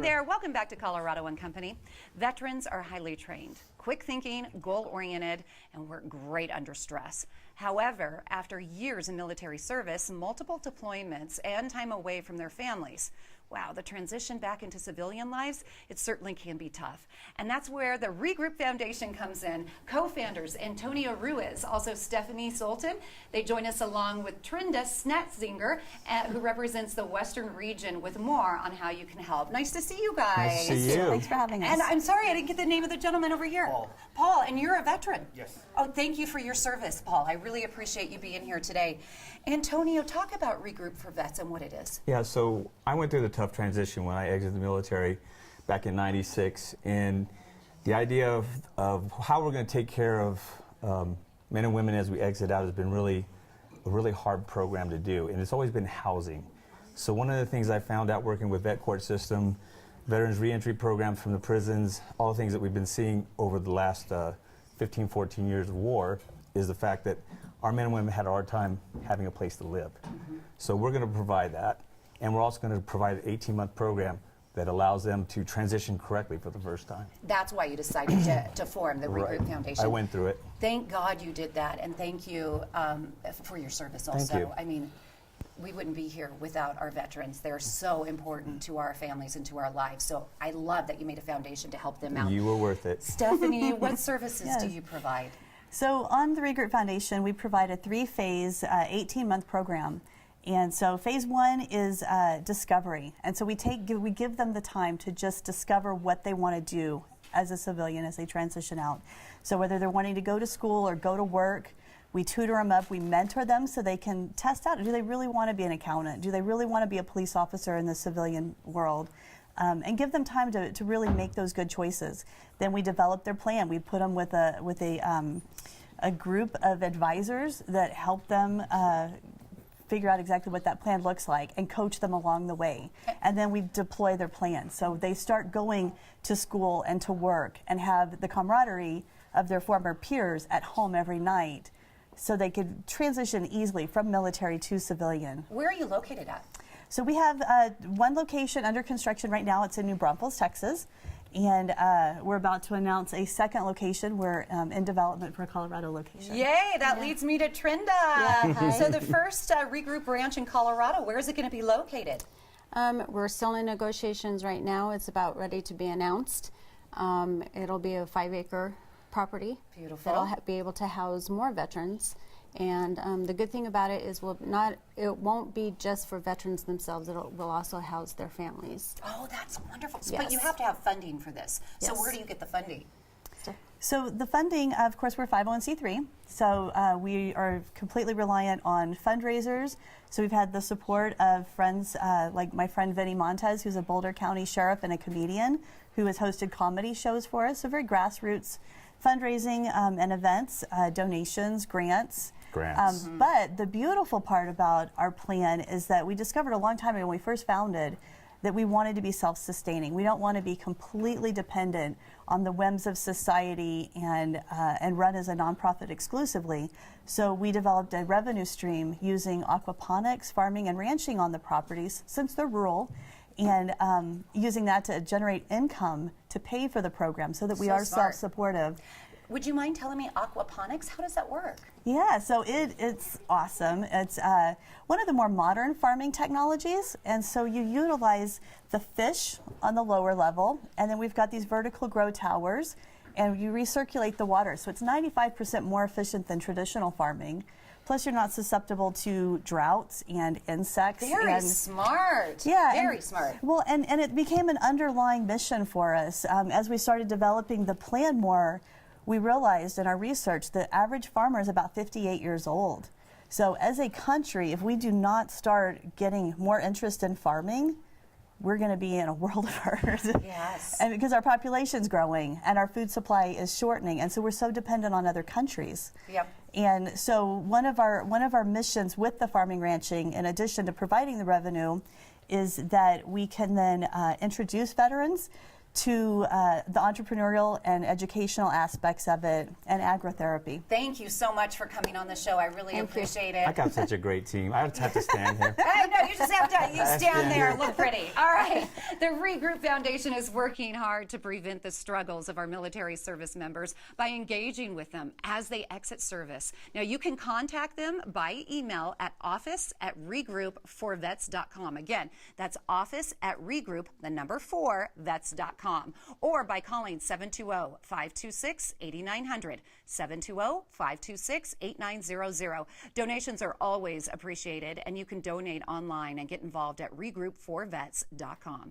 there, welcome back to Colorado and Company. Veterans are highly trained, quick thinking, goal-oriented, and work great under stress. However, after years in military service, multiple deployments, and time away from their families, wow, the transition back into civilian lives, it certainly can be tough. And that's where the Regroup Foundation comes in. Co-founders Antonio Ruiz, also Stephanie Sultan. They join us along with Trinda Snetzinger, who represents the Western region, with more on how you can help. Nice to see you guys. Nice to see you. Thanks for having us. And I'm sorry I didn't get the name of the gentleman over here. Paul. Paul, and you're a veteran. Yes. Oh, thank you for your service, Paul. I really appreciate you being here today. Antonio, talk about Regroup for Vets and what it is. Yeah, so I went through the tough transition when I exited the military back in '96, and the idea of how we're going to take care of men and women as we exit out has been a really hard program to do, and it's always been housing. So one of the things I found out working with vet court system, veterans reentry programs from the prisons, all the things that we've been seeing over the last 15, 14 years of war, is the fact that our men and women had a hard time having a place to live. So we're going to provide that, and we're also going to provide an 18-month program that allows them to transition correctly for the first time. That's why you decided to form the Regroup Foundation. I went through it. Thank God you did that, and thank you for your service also. Thank you. I mean, we wouldn't be here without our veterans. They're so important to our families and to our lives. So I love that you made a foundation to help them out. You were worth it. Stephanie, what services Yes. do you provide? So on the Regroup Foundation, we provide a 3-phase, 18-month program. And so phase 1 is discovery. And so we give them the time to just discover what they want to do as a civilian as they transition out. So whether they're wanting to go to school or go to work, we tutor them up, we mentor them so they can test out, do they really want to be an accountant? Do they really want to be a police officer in the civilian world? And give them time to really make those good choices. Then we develop their plan. We put them with a group of advisors that help them figure out exactly what that plan looks like and coach them along the way. And then we deploy their plan. So they start going to school and to work and have the camaraderie of their former peers at home every night so they could transition easily from military to civilian. Where are you located at? So we have one location under construction right now. It's in New Braunfels, Texas. And we're about to announce a second location. We're in development for a Colorado location. Yay, that leads me to Trinda. Yeah, so the first Regroup ranch in Colorado, where is it going to be located? We're still in negotiations right now. It's about ready to be announced. It'll be a 5-acre property. Beautiful. That'll be able to house more veterans. And the good thing about it is it won't be just for veterans themselves. We'll also house their families. Oh, that's wonderful. Yes. But you have to have funding for this. So Yes. where do you get the funding? So the funding, of course, we're 501c3. So we are completely reliant on fundraisers. So we've had the support of friends like my friend Vinny Montez, who's a Boulder County sheriff and a comedian who has hosted comedy shows for us. So very grassroots fundraising and events, donations, grants. But the beautiful part about our plan is that we discovered a long time ago when we first founded that we wanted to be self-sustaining. We don't want to be completely dependent on the whims of society and run as a nonprofit exclusively. So we developed a revenue stream using aquaponics, farming, and ranching on the properties since they're rural, and using that to generate income to pay for the program so that we are smart. self-supportive. Would you mind telling me aquaponics? How does that work? Yeah, so it's awesome. It's one of the more modern farming technologies, and so you utilize the fish on the lower level, and then we've got these vertical grow towers, and you recirculate the water. So it's 95% more efficient than traditional farming. Plus, you're not susceptible to droughts and insects. Very smart. Yeah, Very smart. Well, and it became an underlying mission for us as we started developing the plan more. We realized in our research that average farmer is about 58 years old. So as a country, if we do not start getting more interest in farming, we're going to be in a world of hurt. Yes. And because our population's growing and our food supply is shortening, and so we're so dependent on other countries. Yep. And so one of our missions with the farming ranching, in addition to providing the revenue, is that we can then introduce veterans to the entrepreneurial and educational aspects of it, and agrotherapy. Thank you so much for coming on the show. I really appreciate it. I got such a great team. I have to stand here. I know, you just have to stand there and look pretty. All right. The Regroup Foundation is working hard to prevent the struggles of our military service members by engaging with them as they exit service. Now, you can contact them by email at office@regroupforvets.com. Again, that's office@regroup4vets.com, or by calling 720-526-8900, 720-526-8900. Donations are always appreciated, and you can donate online and get involved at regroupforvets.com.